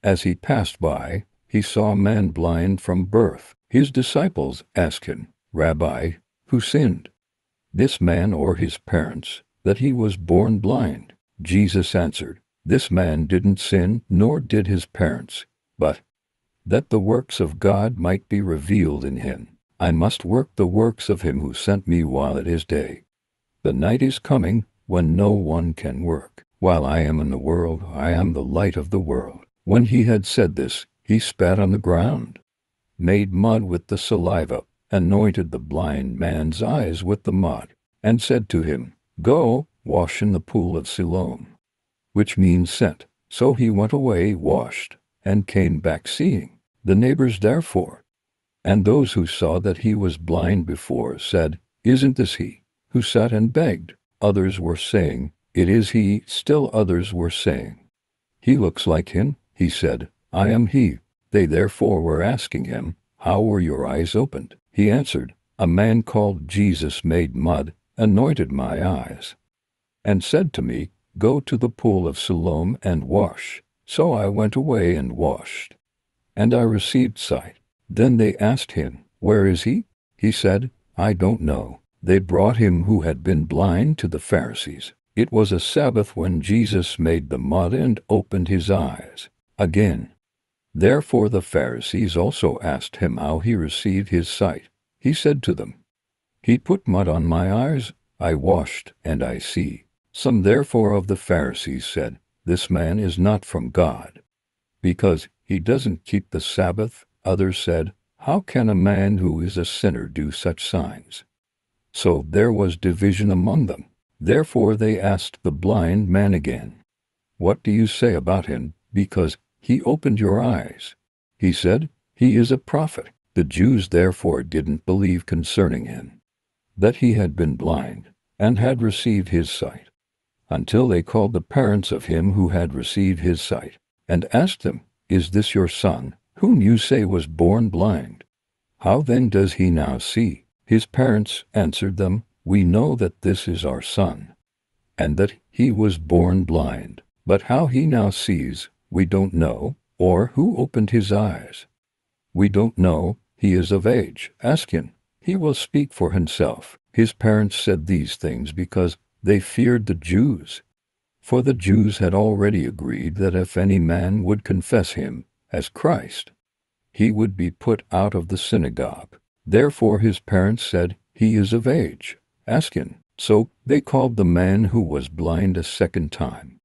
As he passed by, he saw a man blind from birth. His disciples asked him, "Rabbi, who sinned, this man or his parents, that he was born blind?" Jesus answered, "This man didn't sin, nor did his parents, but that the works of God might be revealed in him. I must work the works of him who sent me while it is day. The night is coming when no one can work. While I am in the world, I am the light of the world." When he had said this, he spat on the ground, made mud with the saliva, anointed the blind man's eyes with the mud, and said to him, "Go, wash in the pool of Siloam," which means sent. So he went away, washed, and came back seeing. The neighbors therefore, and those who saw that he was blind before, said, "Isn't this he who sat and begged?" Others were saying, "It is he." Still others were saying, "He looks like him." He said, "I am he." They therefore were asking him, "How were your eyes opened?" He answered, "A man called Jesus made mud, anointed my eyes, and said to me, 'Go to the pool of Siloam and wash.' So I went away and washed, and I received sight." Then they asked him, "Where is he?" He said, "I don't know." They brought him who had been blind to the Pharisees. It was a Sabbath when Jesus made the mud and opened his eyes. Again, therefore the Pharisees also asked him how he received his sight. He said to them, "He put mud on my eyes, I washed, and I see." Some therefore of the Pharisees said, "This man is not from God, because he doesn't keep the Sabbath." Others said, "How can a man who is a sinner do such signs?" So there was division among them. Therefore they asked the blind man again, "What do you say about him, because he opened your eyes?" He said, "He is a prophet." The Jews therefore didn't believe concerning him, that he had been blind, and had received his sight, until they called the parents of him who had received his sight, and asked them, "Is this your son, whom you say was born blind? How then does he now see?" His parents answered them, "We know that this is our son, and that he was born blind. But how he now sees, we don't know, or who opened his eyes. We don't know. He is of age. Ask him. He will speak for himself." His parents said these things because they feared the Jews. For the Jews had already agreed that if any man would confess him as Christ, he would be put out of the synagogue. Therefore his parents said, "He is of age. Ask him." So they called the man who was blind a second time,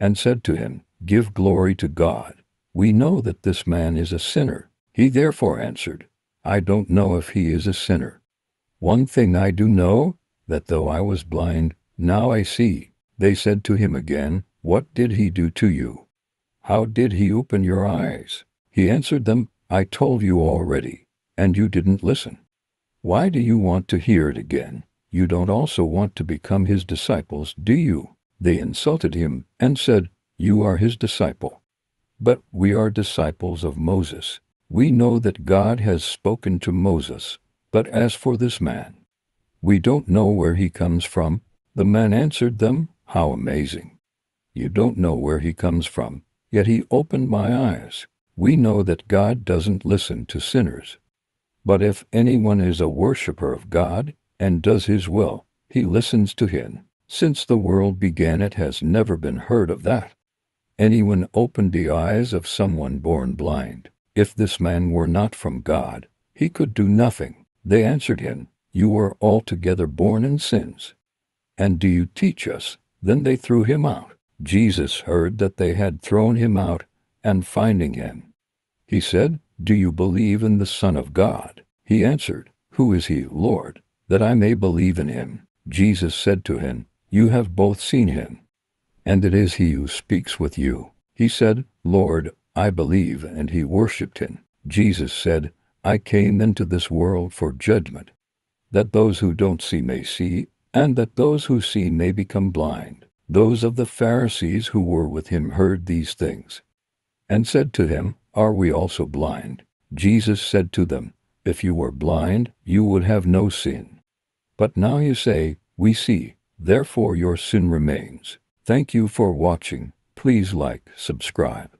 and said to him, "Give glory to God. We know that this man is a sinner." He therefore answered, "I don't know if he is a sinner. One thing I do know, that though I was blind, now I see." They said to him again, "What did he do to you? How did he open your eyes?" He answered them, "I told you already, and you didn't listen. Why do you want to hear it again? You don't also want to become his disciples, do you?" They insulted him and said, "You are his disciple, but we are disciples of Moses. We know that God has spoken to Moses, but as for this man, we don't know where he comes from." The man answered them, "How amazing! You don't know where he comes from, yet he opened my eyes. We know that God doesn't listen to sinners, but if anyone is a worshiper of God and does his will, he listens to him. Since the world began, it has never been heard of that anyone opened the eyes of someone born blind. If this man were not from God, he could do nothing." They answered him, "You were altogether born in sins, and do you teach us?" Then they threw him out. Jesus heard that they had thrown him out, and finding him, he said, "Do you believe in the Son of God?" He answered, "Who is he, Lord, that I may believe in him?" Jesus said to him, "You have both seen him, and it is he who speaks with you." He said, "Lord, I believe," and he worshipped him. Jesus said, "I came into this world for judgment, that those who don't see may see, and that those who see may become blind." Those of the Pharisees who were with him heard these things, and said to him, "Are we also blind?" Jesus said to them, "If you were blind, you would have no sin. But now you say, 'We see,' therefore your sin remains." Thank you for watching. Please like, subscribe,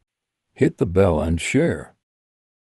hit the bell and share.